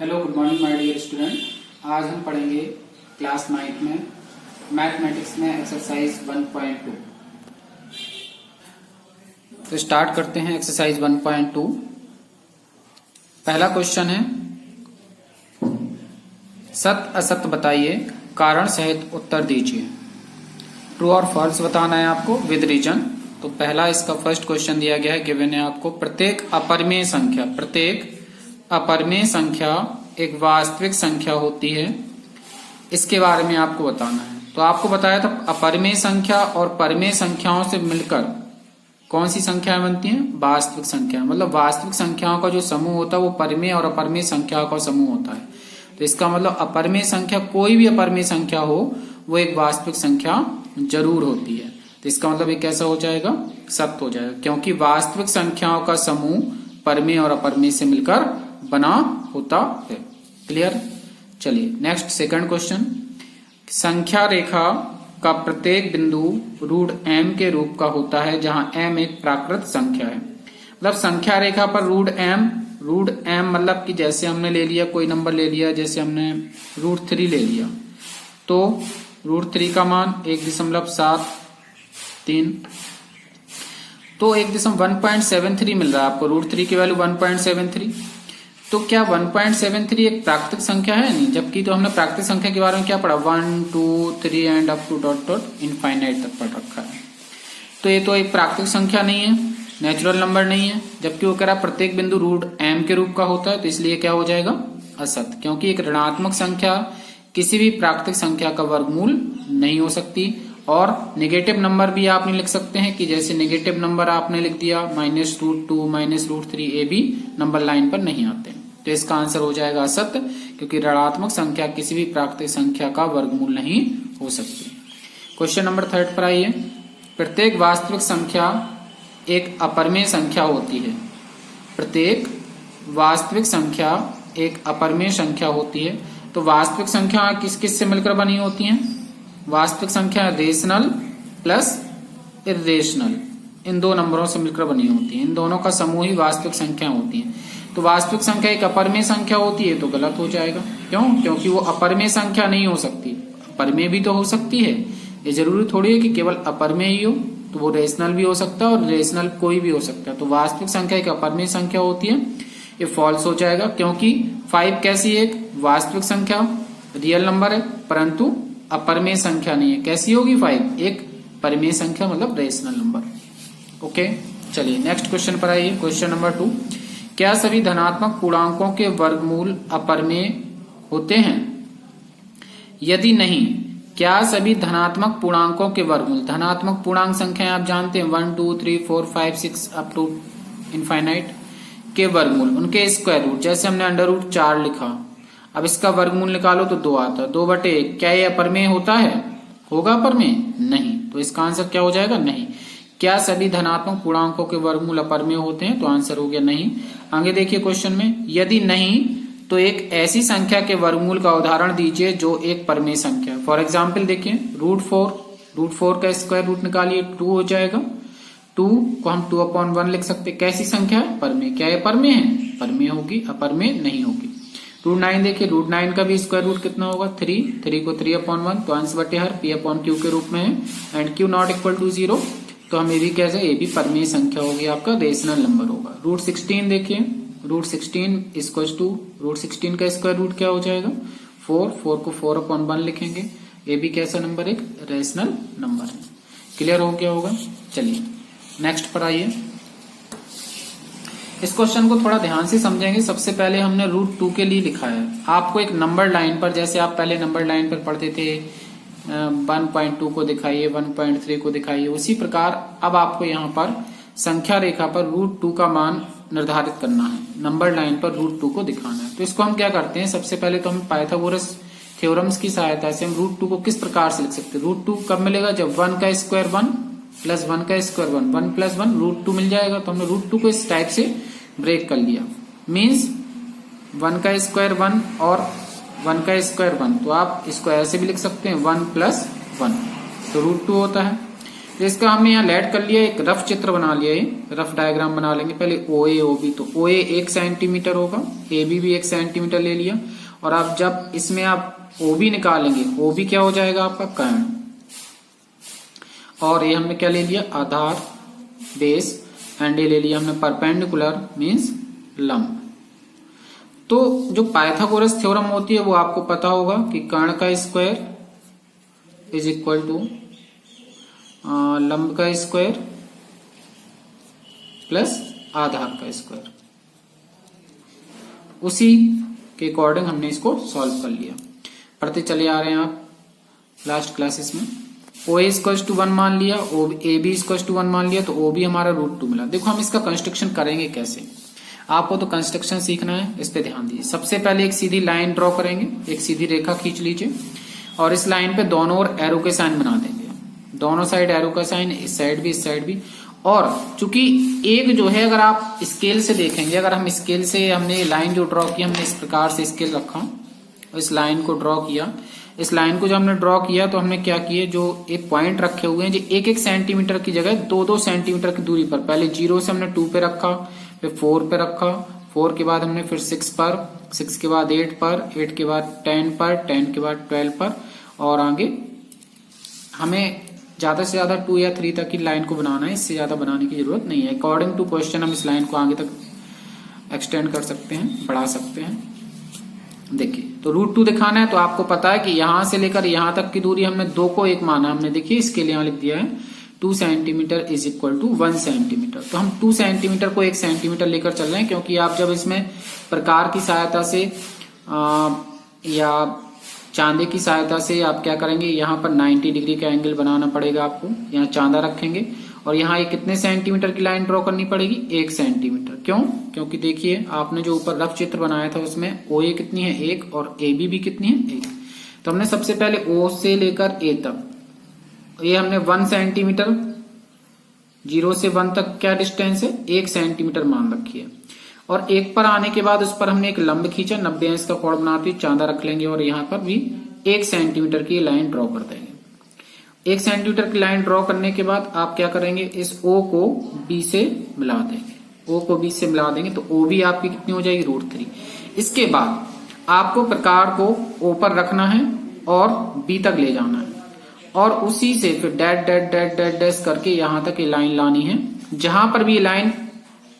Hello good morning my dear student. आज हम पढ़ेंगे क्लास 9 में मैथमेटिक्स में एक्सरसाइज 1.2। तो स्टार्ट करते हैं एक्सरसाइज 1.2। पहला क्वेश्चन है, सत्य असत्य बताइए, कारण सहित उत्तर दीजिए। ट्रू और फॉल्स बताना है आपको विद रीजन। तो पहला इसका फर्स्ट क्वेश्चन दिया गया है, गिवन है आपको, प्रत्येक अपरिमेय संख्या एक वास्तविक संख्या होती है, इसके बारे में आपको बताना है। तो आपको बताया था अपरिमेय संख्या और परिमेय संख्याओं से मिलकर कौन सी संख्याएं बनती हैं? वास्तविक संख्या। मतलब वास्तविक संख्याओं का जो समूह होता है वो परिमेय और अपरिमेय संख्याओं का समूह होता है। तो इसका मतलब अपरिमेय संख्या, कोई भी अपरिमेय संख्या हो, वो एक वास्तविक संख्या जरूर होती है। तो इसका मतलब ये कैसा हो जाएगा? सत्य हो जाएगा, क्योंकि वास्तविक संख्याओं का समूह परिमेय और अपरिमेय से मिलकर बना होता है। क्लियर? चलिए नेक्स्ट सेकंड क्वेश्चन, संख्या रेखा का प्रत्येक बिंदु √m के रूप का होता है, जहां m एक प्राकृत संख्या है। मतलब संख्या रेखा पर √m मतलब कि जैसे हमने ले लिया कोई नंबर ले लिया, जैसे हमने √3 ले लिया, तो √3 का मान 1.73, तो 1.73 मिल रहा है आपको। √3 की वैल्यू 1.73। तो क्या 1.73 एक प्राकृतिक संख्या है? नहीं। जबकि तो हमने प्राकृतिक संख्या के बारे में क्या पढ़ा? 1, 2, 3 and up to dot infinite तक पढ़ रखा है। तो ये तो एक प्राकृतिक संख्या नहीं है, नेचुरल नंबर नहीं है। जबकि वो कह रहा प्रत्येक बिंदु √m के रूप का होता है, तो इसलिए क्या हो जाएगा? असत्य, क्योंकि एक ऋणात्मक संख्या किसी भी प्राकृतिक संख्या का वर्गमूल नहीं हो सकती। और नेगेटिव नंबर भी आप नहीं लिख सकते हैं, कि जैसे नेगेटिव नंबर आपने लिख दिया -√2, -√3, ये भी नंबर लाइन पर नहीं आते। तो इसका आंसर हो जाएगा असत्य, क्योंकि ऋणात्मक संख्या किसी भी प्राकृतिक संख्या का वर्गमूल नहीं हो सकती। क्वेश्चन नंबर 3 पर आइए, प्रत्येक वास्तविक संख्या एक अपरिमेय संख्या होती है। प्रत्येक वास्तविक संख्या एक अपरिमेय संख्या होती है। तो वास्तविक संख्या किस किस से मिलकर बनी होती हैं? वास्तविक संख्या रेशनल प्लस इर्रेशनल, इन दो नंबरों से मिलकर बनी होती है। इन दोनों का समूह ही वास्तविक संख्या होती है। तो वास्तविक संख्या एक अपरिमेय संख्या होती है, तो गलत हो जाएगा। क्यों? क्योंकि वो अपरिमेय संख्या नहीं हो सकती, परिमेय भी तो हो सकती है। ये जरूरी थोड़ी है कि केवल अपरिमेय ही हो, तो वो रेशनल भी हो सकता है और रेशनल कोई भी हो सकता है। तो वास्तविक संख्या एक अपरिमेय संख्या होती है, ये फॉल्स हो जाएगा, क्योंकि 5 कैसी एक वास्तविक संख्या, रियल नंबर है, परंतु अपरिमेय संख्या नहीं है। कैसी होगी? 5 एक परिमेय संख्या, मतलब रेशनल नंबर। ओके, चलिए नेक्स्ट क्वेश्चन पर आइए। क्वेश्चन नंबर 2, क्या सभी धनात्मक पूर्णांकों के वर्गमूल अपरिमेय होते हैं? यदि नहीं, क्या सभी धनात्मक पूर्णांकों के वर्गमूल, धनात्मक पूर्णांक संख्या आप जानते हैं 1, 2, 3, 4, 5, 6 अप टू इनफाइनाइट के वर्गमूल, उनके स्क्वायर रूट, जैसे हमने √4 लिखा, अब इसका वर्गमूल निकालो तो 2 आता है, 2/1। क्या ये अपरिमेय होता है? होगा अपरिमेय? नहीं। तो इसका आंसर क्या हो जाएगा? नहीं। क्या सभी धनात्मक पूर्णांकों के वर्गमूल अपरिमेय होते हैं? तो आंसर हो गया नहीं। आगे देखिए क्वेश्चन में, यदि नहीं तो एक ऐसी संख्या के वर्गमूल का उदाहरण दीजिए जो एक परिमेय संख्या। फॉर एग्जाम्पल देखिए, √4 का स्क्वायर रूट निकालिए, 2 हो जाएगा। 2 को हम 2/1 लिख सकते। कैसी संख्या है? परिमेय। क्या ये परिमेय है? परिमेय होगी, अपरिमेय नहीं होगी। √9 देखिए, √9 का भी स्क्वायर रूट कितना होगा? 3 को 3/1, तो अंश बटे हर P/Q के रूप में है, एंड Q ≠ 0, तो हम ये भी कैसे, ये भी परिमेय संख्या होगी, आपका रेशनल नंबर होगा। √16 देखिए, √16 का स्क्वायर रूट क्या हो जाएगा? 4 को 4/1 लिखेंगे, ये भी कैसा नंबर? एक रेशनल नंबर है। क्लियर हो गया होगा? चलिए नेक्स्ट पर आइए। इस क्वेश्चन को थोड़ा ध्यान से समझेंगे। सबसे पहले हमने √2 के लिए लिखा है, आपको एक नंबर लाइन पर, जैसे आप पहले नंबर लाइन पर पढ़ते थे 1.2 को दिखाइए, 1.3 को दिखाइए, उसी प्रकार अब आपको यहाँ पर संख्या रेखा पर √2 का मान निर्धारित करना है, नंबर लाइन पर √2 को दिखाना है। तो इसको हम क्या करते हैं, सबसे पहले तो हम पाइथागोरस थ्योरम्स की सहायता से हम √2 को किस प्रकार से लिख सकते हैं? √2 कब मिलेगा? जब 1 का स्क्वायर 1 प्लस 1 का स्क्वायर 1, 1 + 1 √2 मिल जाएगा। तो हमने √2 को इस टाइप से ब्रेक कर लिया। मीन्स 1 का स्क्वायर 1 और 1 का स्क्वायर 1, तो आप इसको ऐसे भी लिख सकते हैं 1 + 1, तो √2 होता है। तो इसका हमने यहाँ लेट कर लिया, एक रफ चित्र बना लिया, ये रफ डायग्राम बना लेंगे। पहले OA OB, तो OA 1 सेंटीमीटर होगा, AB भी 1 सेंटीमीटर ले लिया। और अब जब इसमें आप OB निकालेंगे, OB क्या हो जाएगा आपका कर्ण, और ये हमने क्या ले लिया आधार बेस, एंड ये ले लिया हमने परपेंडिकुलर मीन्स लंब। तो जो पाइथागोरस थ्योरम होती है वो आपको पता होगा कि कर्ण का स्क्वायर इज इक्वल टू लंब का स्क्वायर प्लस आधार का स्क्वायर। उसी के अकॉर्डिंग हमने इसको सॉल्व कर लिया। पढ़ते चले आ रहे हैं आप लास्ट क्लासेस में। OA इक्वल टू 1 मान लिया, AB इक्वल टू 1 मान लिया, तो OB हमारा √2 मिला। देखो हम इसका कंस्ट्रक्शन करेंगे कैसे, आपको तो कंस्ट्रक्शन सीखना है, इस पे ध्यान दीजिए। सबसे पहले एक सीधी लाइन ड्रॉ करेंगे, एक सीधी रेखा खींच लीजिए और इस लाइन पे दोनों ओर एरो के साइन बना देंगे, दोनों साइड एरो का साइन, इस साइड भी इस साइड भी। और चूंकि एक जो है अगर आप स्केल से देखेंगे, अगर हम स्केल से हमने लाइन जो ड्रॉ की, हमने इस प्रकार से स्केल रखा और इस लाइन को ड्रॉ किया, इस लाइन को जब हमने ड्रॉ किया तो हमने क्या किया, जो एक पॉइंट रखे हुए हैं जो 1-1 सेंटीमीटर की जगह 2-2 सेंटीमीटर की दूरी पर, पहले 0 से हमने 2 पे रखा, फिर 4 पे रखा, 4 के बाद हमने फिर 6 पर, 6 के बाद 8 पर, 8 के बाद 10 पर, 10 के बाद 12 पर, और आगे हमें ज्यादा से ज्यादा 2 या 3 तक की लाइन को बनाना है, इससे ज्यादा बनाने की जरूरत नहीं है। अकॉर्डिंग टू क्वेश्चन हम इस लाइन को आगे तक एक्सटेंड कर सकते हैं, बढ़ा सकते हैं। देखिए तो √2 दिखाना है, तो आपको पता है कि यहां से लेकर यहां तक की दूरी हमने 2 को 1 माना, हमने देखिए इसके लिए यहां लिख दिया है 2 centimetre is equal to 1 centimetre. तो हम 2 सेंटीमीटर को 1 सेंटीमीटर लेकर चल रहे हैं, क्योंकि आप जब इसमें प्रकार की सहायता से या चांदे की सहायता से आप क्या करेंगे, यहाँ पर 90 डिग्री का एंगल बनाना पड़ेगा आपको। यहाँ चांदा रखेंगे और यहाँ एक कितने सेंटीमीटर की लाइन ड्रॉ करनी पड़ेगी, 1 सेंटीमीटर। क्यों, क्योंकि देखिए आपने जो ऊपर रफ चित्र बनाया था उसमें OA कितनी है 1 और AB भी कितनी है 1। तो हमने सबसे पहले O से लेकर A तक, ये हमने 1 सेंटीमीटर, 0 से 1 तक क्या डिस्टेंस है 1 सेंटीमीटर मान रखी है। और 1 पर आने के बाद उस पर हमने एक लंब खींचा, 90 अंश का कोण बनाते हुए चांदा रख लेंगे और यहाँ पर भी 1 सेंटीमीटर की लाइन ड्रॉ कर देंगे। 1 सेंटीमीटर की लाइन ड्रॉ करने के बाद आप क्या करेंगे, इस O को B से मिला देंगे, O को B से मिला देंगे, तो OB आपकी कितनी हो जाएगी √3। इसके बाद आपको प्रकार को O पर रखना है और B तक ले जाना है, और उसी से फिर that that that that dash करके यहां तक ये लाइन लानी है। जहां पर भी लाइन,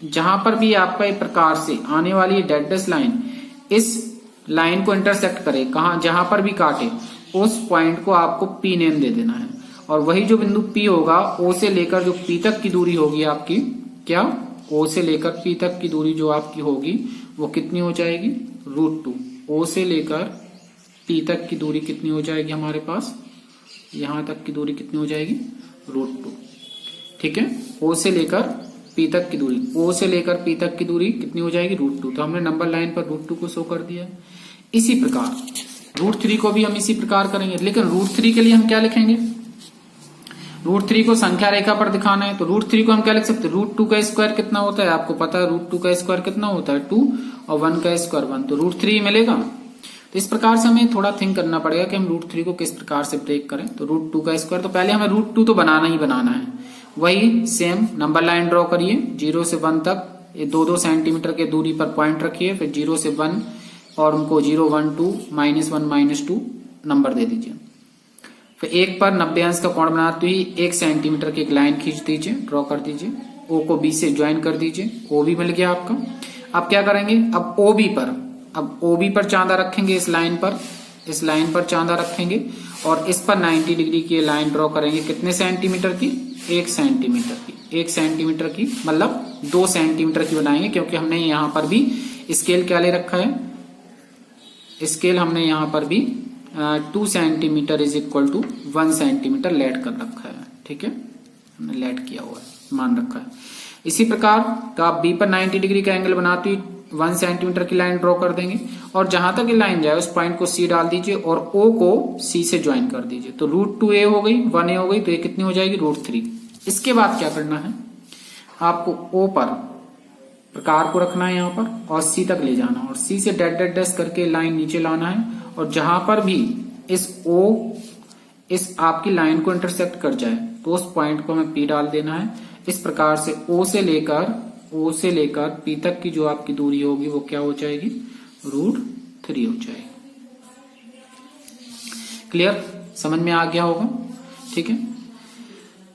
जहां पर भी आपका एक प्रकार से आने वाली डैट डैश लाइन इस लाइन को इंटरसेक्ट करे, कहा जहां पर भी काटे, उस पॉइंट को आपको P नेम दे देना है। और वही जो बिंदु P होगा, O से लेकर जो P तक की दूरी होगी आपकी, क्या O से लेकर P तक की दूरी जो आपकी होगी वो कितनी हो जाएगी √2। O से लेकर P तक की दूरी कितनी हो जाएगी हमारे पास, यहां तक की दूरी कितनी हो जाएगी √2। ठीक है, O से लेकर P तक की दूरी, O से लेकर P तक की दूरी कितनी हो जाएगी √2। तो हमने नंबर लाइन पर √2 को शो कर दिया। इसी प्रकार √3 को भी हम इसी प्रकार करेंगे, लेकिन √3 के लिए हम क्या लिखेंगे, √3 को संख्या रेखा पर दिखाना है, तो √3 को हम क्या लिख सकते हैं, √2 का स्क्वायर कितना होता है, आपको पता है √2 का स्क्वायर कितना होता है 2, और 1 का स्क्वायर 1, तो √3 मिलेगा। तो इस प्रकार से हमें थोड़ा थिंक करना पड़ेगा कि हम √3 को किस प्रकार से ब्रेक करें। तो √2 का स्क्वायर, तो पहले हमें √2 तो बनाना ही बनाना है। वही सेम नंबर लाइन ड्रॉ करिए, 0 से 1 तक, ये 2-2 सेंटीमीटर के दूरी पर पॉइंट रखिए, फिर 0 से 1 और उनको 0, 1, 2, -1, -2 नंबर दे दीजिए। फिर 1 पर 90 अंश का कोण बनाते हुए 1 सेंटीमीटर की एक लाइन खींच दीजिए, ड्रॉ कर दीजिए, O को B से ज्वाइन कर दीजिए, OB मिल गया आपका। अब क्या करेंगे, अब OB पर चांदा रखेंगे, इस लाइन पर चांदा रखेंगे और इस पर 90 डिग्री की लाइन ड्रॉ करेंगे, कितने सेंटीमीटर की, 1 सेंटीमीटर की। 1 सेंटीमीटर की मतलब 2 सेंटीमीटर की बनाएंगे, क्योंकि हमने यहाँ पर भी स्केल क्या ले रखा है, स्केल हमने यहाँ पर भी 2 centimetre is equal to 1 centimetre लेट कर रखा है। ठीक है, हमने लेट किया हुआ है, मान रखा है। इसी प्रकार तो आप B पर 90 डिग्री का एंगल बनाते हुए 1 सेंटीमीटर की लाइन ड्रॉ कर देंगे, और जहां तक ये लाइन जाए उस पॉइंट को C डाल दीजिए और O को C से ज्वाइन कर दीजिए। तो √2a हो गई, 1a हो गई, तो ये कितनी हो जाएगी √3। इसके बाद क्या करना है, आपको O पर प्रकार को रखना है यहाँ पर और C तक ले जाना, और C say that that dash करके लाइन नीचे लाना है, और जहां पर भी इस O इस आपकी लाइन को इंटरसेक्ट कर जाए तो उस पॉइंट को हमें P डाल देना है। इस प्रकार से O से लेकर P तक की जो आपकी दूरी होगी वो क्या हो जाएगी, √3 हो जाएगी। क्लियर, समझ में आ गया होगा। ठीक है,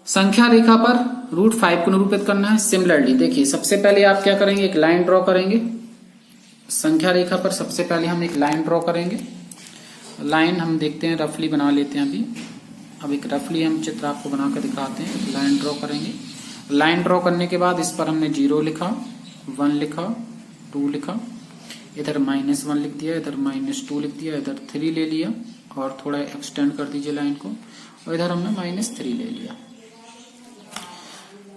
संख्या रेखा पर √5 को निरूपित करना है। सिमिलरली देखिए, सबसे पहले आप क्या करेंगे, एक लाइन ड्रॉ करेंगे। संख्या रेखा पर सबसे पहले हम एक लाइन ड्रॉ करेंगे। लाइन हम देखते हैं, रफली बना लेते हैं अब एक रफली हम चित्र आपको बनाकर दिखाते हैं। लाइन ड्रॉ करेंगे। लाइन ड्रॉ करने के बाद इस पर हमने 0 लिखा, 1 लिखा, 2 लिखा, इधर -1 लिख दिया, इधर -2 लिख दिया, इधर 3 ले लिया और थोड़ा एक्सटेंड कर दीजिए लाइन को, और इधर हमने -3 ले लिया।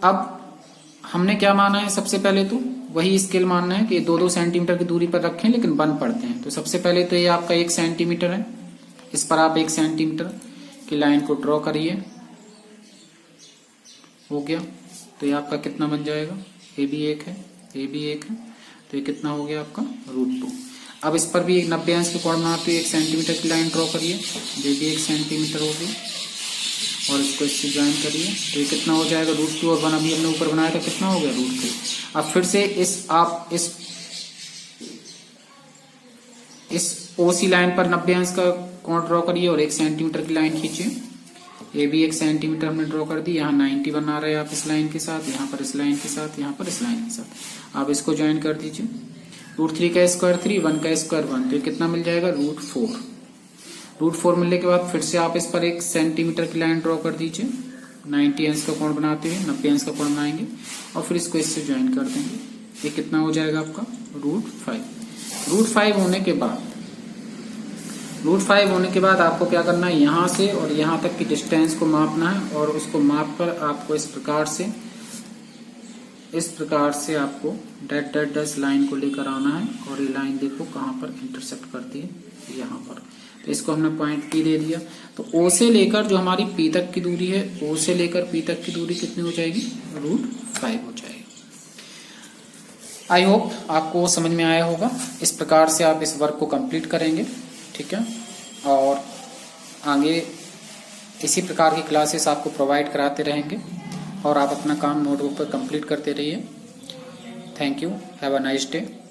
अब हमने क्या माना है, सबसे पहले तो वही स्केल मानना है कि 2-2 सेंटीमीटर की दूरी पर रखें लेकिन बन पड़ते हैं। तो सबसे पहले तो ये आपका 1 सेंटीमीटर है, इस पर आप 1 सेंटीमीटर की लाइन को ड्रॉ करिए। हो गया, तो ये आपका कितना बन जाएगा, ये भी 1 है, ये भी 1 है, तो ये कितना हो गया आपका √2। अब इस पर भी 90 अंश के कोण बनाते हुए 1 सेंटीमीटर की लाइन ड्रॉ करिए, ये भी 1 सेंटीमीटर हो गई, और इसको इससे ज्वाइन करिए, तो ये कितना हो जाएगा √2 और 1 अभी हमने ऊपर बनाया था, कितना हो गया √3। अब फिर से इस OC लाइन पर 90 अंश का कोण ड्रॉ करिए और 1 सेंटीमीटर की लाइन खींचिए। ये भी 1 सेंटीमीटर हमने ड्रॉ कर दी। यहाँ 90 बना रहे हैं आप इस लाइन के साथ, यहाँ पर इस लाइन के साथ, यहाँ पर इस लाइन के साथ। आप इसको ज्वाइन कर दीजिए। √3 का स्क्वायर 3, 1 का स्क्वायर 1, तो कितना मिल जाएगा √4। √4 मिलने के बाद फिर से आप इस पर 1 सेंटीमीटर की लाइन ड्रॉ कर दीजिए। 90 अंश का कोण बनाते हुए 90 अंश का कोण बनाएंगे और फिर इसको इससे ज्वाइन कर देंगे। ये कितना हो जाएगा आपका √5। √5 होने के बाद आपको क्या करना है, यहाँ से और यहाँ तक की डिस्टेंस को मापना है, और उसको माप कर आपको इस प्रकार से आपको डैश लाइन को लेकर आना है, और ये लाइन देखो कहाँ पर इंटरसेक्ट करती है, यहाँ पर। तो इसको हमने पॉइंट P दे दिया। तो O से लेकर जो हमारी P तक की दूरी है, O से लेकर P तक की दूरी कितनी हो जाएगी, √5 हो जाएगी। आई होप आपको समझ में आया होगा। इस प्रकार से आप इस वर्क को कंप्लीट करेंगे, ठीक है, और आगे इसी प्रकार की क्लासेस आपको प्रोवाइड कराते रहेंगे, और आप अपना काम नोटबुक पर कंप्लीट करते रहिए। Thank you, have a nice day.